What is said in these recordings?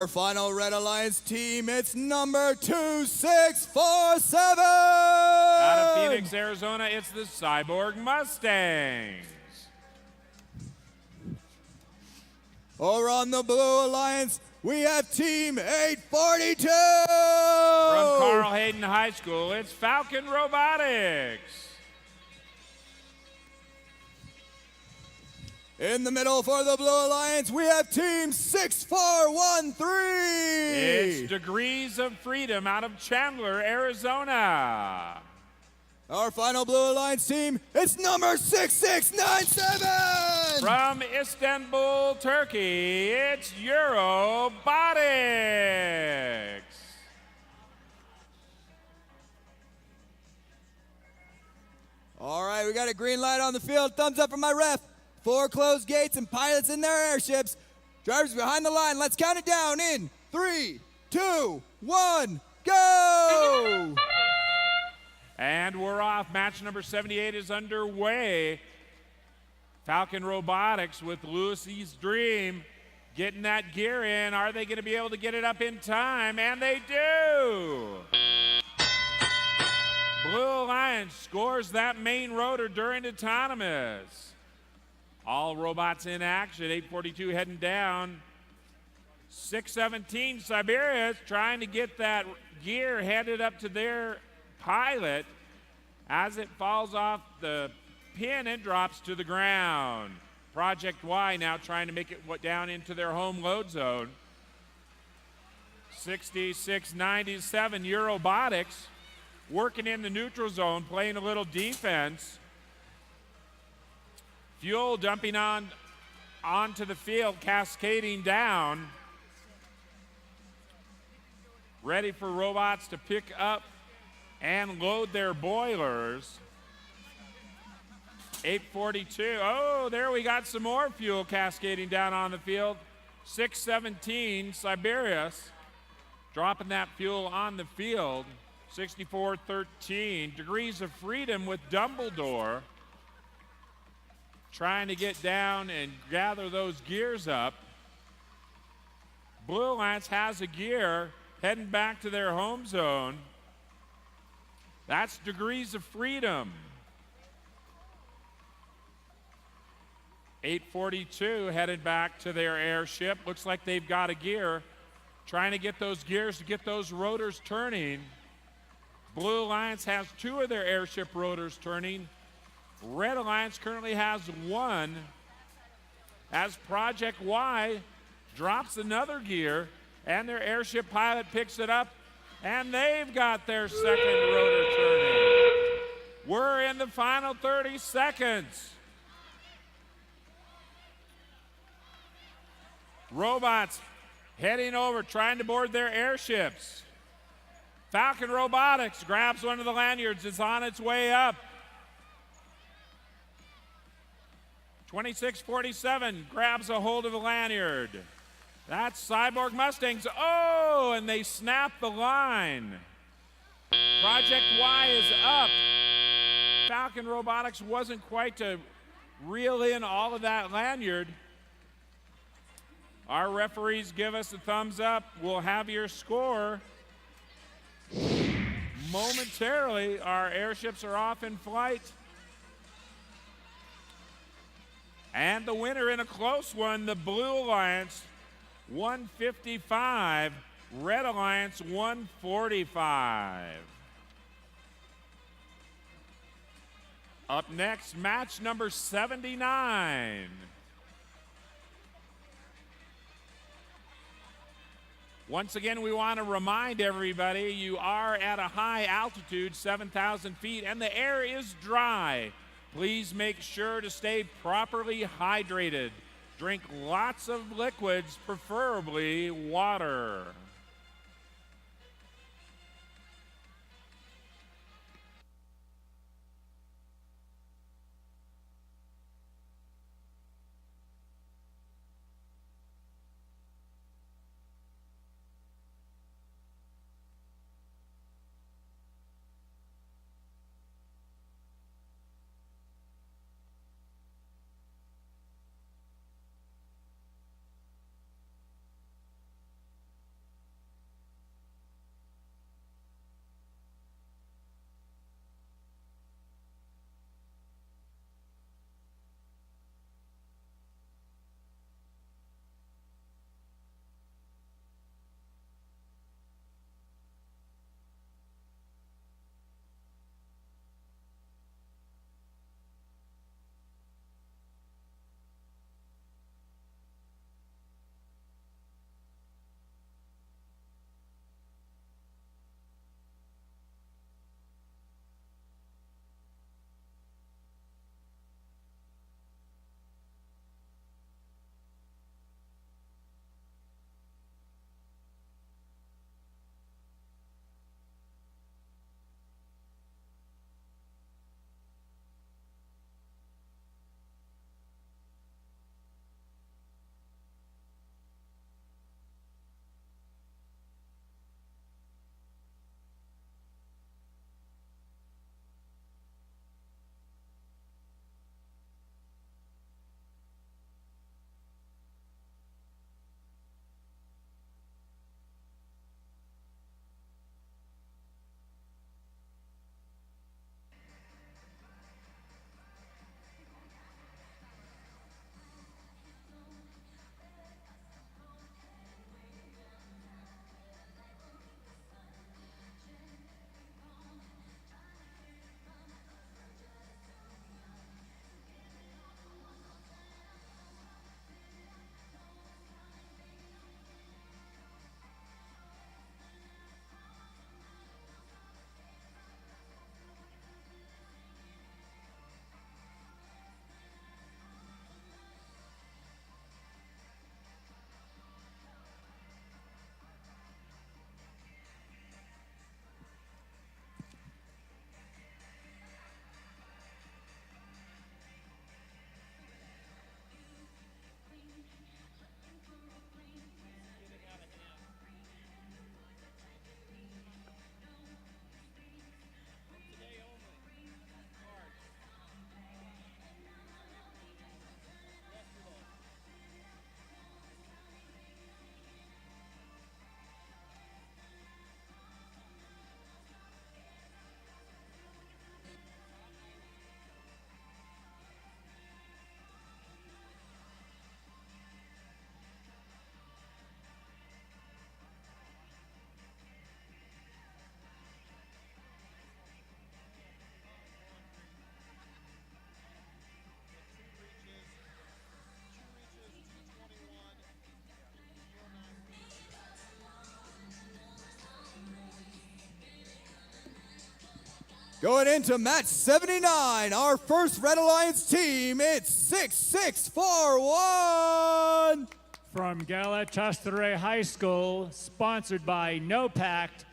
Our final Red Alliance team, it's number 2647. Out of Phoenix, Arizona, it's the Cyborg Mustangs. Over on the Blue Alliance, we have team 842. From Carl Hayden High School, it's Falcon Robotics. In the middle for the Blue Alliance, we have team 6413. It's Degrees of Freedom out of Chandler, Arizona. Our final Blue Alliance team, it's number 6697. From Istanbul, Turkey, it's Eurobotics. All right, we got a green light on the field. Thumbs up from my ref. 4 closed gates and pilots in their airships. Drivers behind the line. Let's count it down in 3, 2, 1, go! And we're off. Match number 78 is underway. Falcon Robotics with Lewis's Dream getting that gear in. Are they going to be able to get it up in time? And they do! Blue Alliance scores that main rotor during autonomous. All robots in action. 842 heading down. 617 Siberius trying to get that gear headed up to their pilot as it falls off the pin and drops to the ground. Project Y now trying to make it down into their home load zone. 6697 Eurobotics working in the neutral zone, playing a little defense. Fuel dumping onto the field, cascading down. Ready for robots to pick up and load their boilers. 842. Oh, there we got some more fuel cascading down on the field. 617 Siberius dropping that fuel on the field. 6413 Degrees of Freedom with Dumbledore trying to get down and gather those gears up. Blue Alliance has a gear heading back to their home zone. That's Degrees of Freedom. 842 headed back to their airship. Looks like they've got a gear. Trying to get those gears to get those rotors turning. Blue Alliance has 2 of their airship rotors turning. Red Alliance currently has 1 as Project Y drops another gear and their airship pilot picks it up and they've got their second rotor turning. We're in the final 30 seconds. Robots heading over, trying to board their airships. Falcon Robotics grabs one of the lanyards, it's on its way up. 2647 grabs a hold of the lanyard. That's Cyborg Mustangs. Oh, and they snap the line. Project Y is up. Falcon Robotics wasn't quite to reel in all of that lanyard. Our referees give us a thumbs up. We'll have your score momentarily. Our airships are off in flight. And the winner in a close one, the Blue Alliance, 155, Red Alliance, 145. Up next, match number 79. Once again, we want to remind everybody you are at a high altitude, 7,000 feet, and the air is dry. Please make sure to stay properly hydrated. Drink lots of liquids, preferably water. Going into match 79, our first Red Alliance team, it's 6641. From Galatasaray High School, sponsored by No Pact,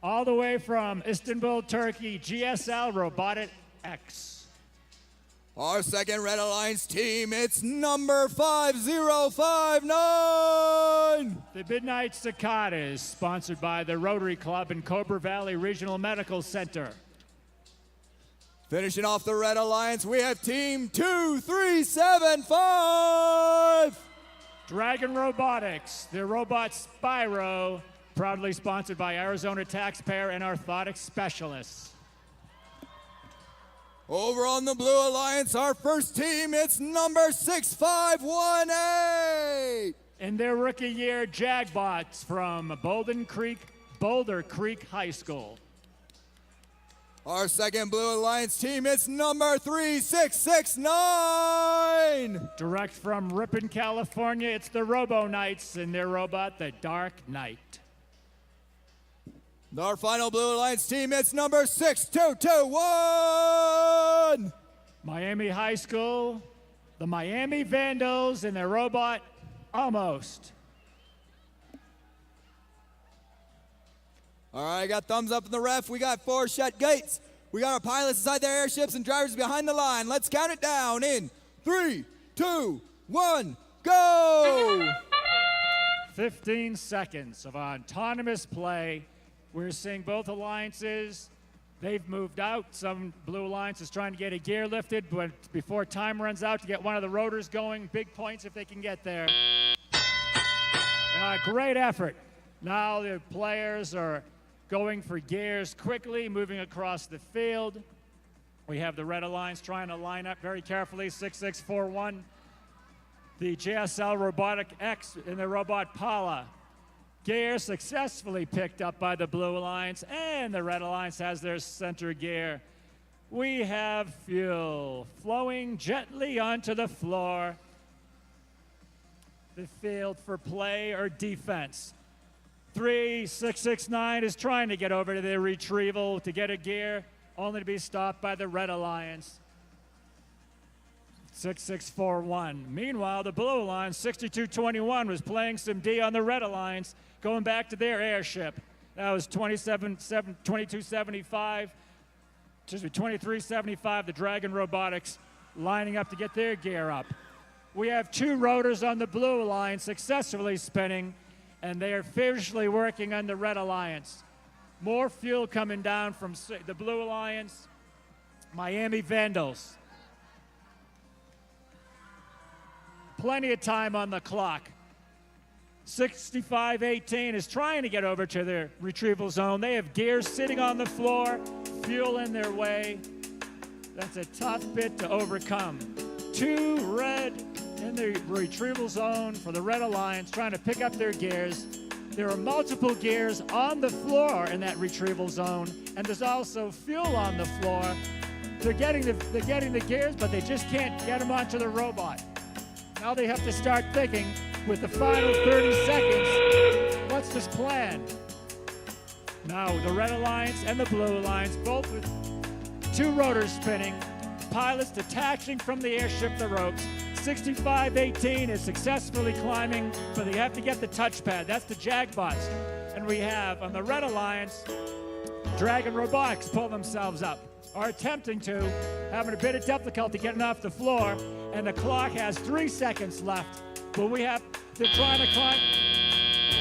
all the way from Istanbul, Turkey, GSL Robotic X. Our second Red Alliance team, it's number 5059. The Midnight Cicadas, sponsored by the Rotary Club and Cobra Valley Regional Medical Center. Finishing off the Red Alliance, we have team 2375. Dragon Robotics, the robot Spyro, proudly sponsored by Arizona Taxpayer and Orthotics Specialists. Over on the Blue Alliance, our first team, it's number 6518. In their rookie year, Jagbots from Boulder Creek High School. Our second Blue Alliance team, it's number 3669. Direct from Ripon, California, it's the Robo Knights and their robot, the Dark Knight. Our final Blue Alliance team, it's number 6221. Miami High School, the Miami Vandals and their robot, Almost. All right, I got thumbs up in the ref. We got 4 shut gates. We got our pilots inside their airships and drivers behind the line. Let's count it down in 3, 2, 1, go! 15 seconds of autonomous play. We're seeing both alliances. They've moved out. Some Blue Alliance is trying to get a gear lifted, but before time runs out to get one of the rotors going, big points if they can get there. Great effort. Now the players are going for gears quickly, moving across the field. We have the Red Alliance trying to line up very carefully, 6641. The JSL Robotic X and the robot Paula. Gear successfully picked up by the Blue Alliance, and the Red Alliance has their center gear. We have fuel flowing gently onto the floor. The field for play or defense. 3669 is trying to get over to the retrieval to get a gear, only to be stopped by the Red Alliance. 6641. Meanwhile, the Blue Alliance, 6221, was playing some D on the Red Alliance, going back to their airship. That was 2275, 2375, the Dragon Robotics, lining up to get their gear up. We have 2 rotors on the Blue Alliance successfully spinning, and they are fiercely working on the Red Alliance. More fuel coming down from the Blue Alliance, Miami Vandals. Plenty of time on the clock. 6518 is trying to get over to their retrieval zone. They have gears sitting on the floor, fuel in their way. That's a tough bit to overcome. 2 red in the retrieval zone for the Red Alliance, trying to pick up their gears. There are multiple gears on the floor in that retrieval zone, and there's also fuel on the floor. They're getting the gears, but they just can't get them onto the robot. Now they have to start thinking, with the final 30 seconds, what's this plan? Now the Red Alliance and the Blue Alliance, both with 2 rotors spinning, pilots detaching from the airship the ropes. 6518 is successfully climbing, but they have to get the touchpad. That's the Jagbots. And we have, on the Red Alliance, Dragon Robotics pull themselves up, are attempting to, having a bit of difficulty getting off the floor, and the clock has 3 seconds left. But they're trying to climb.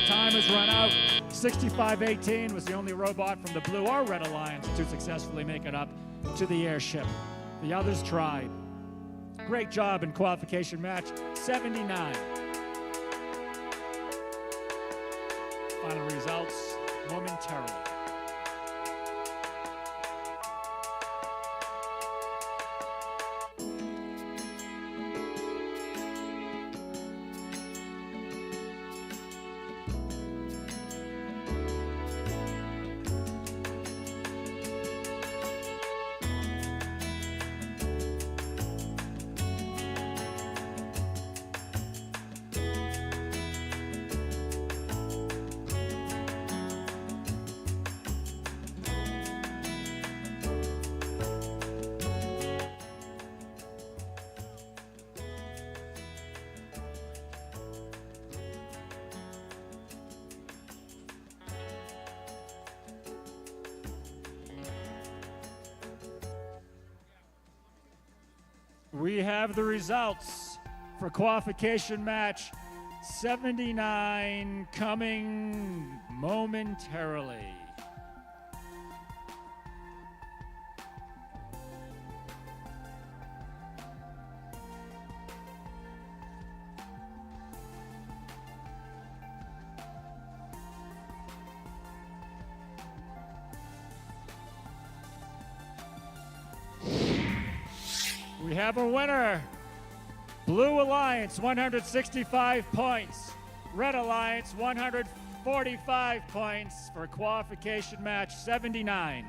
Time has run out. 6518 was the only robot from the Blue or Red Alliance to successfully make it up to the airship. The others tried. Great job in qualification match 79. Final results momentarily. We have the results for qualification match 79 coming momentarily. We have a winner. Blue Alliance, 165 points. Red Alliance, 145 points for qualification match 79.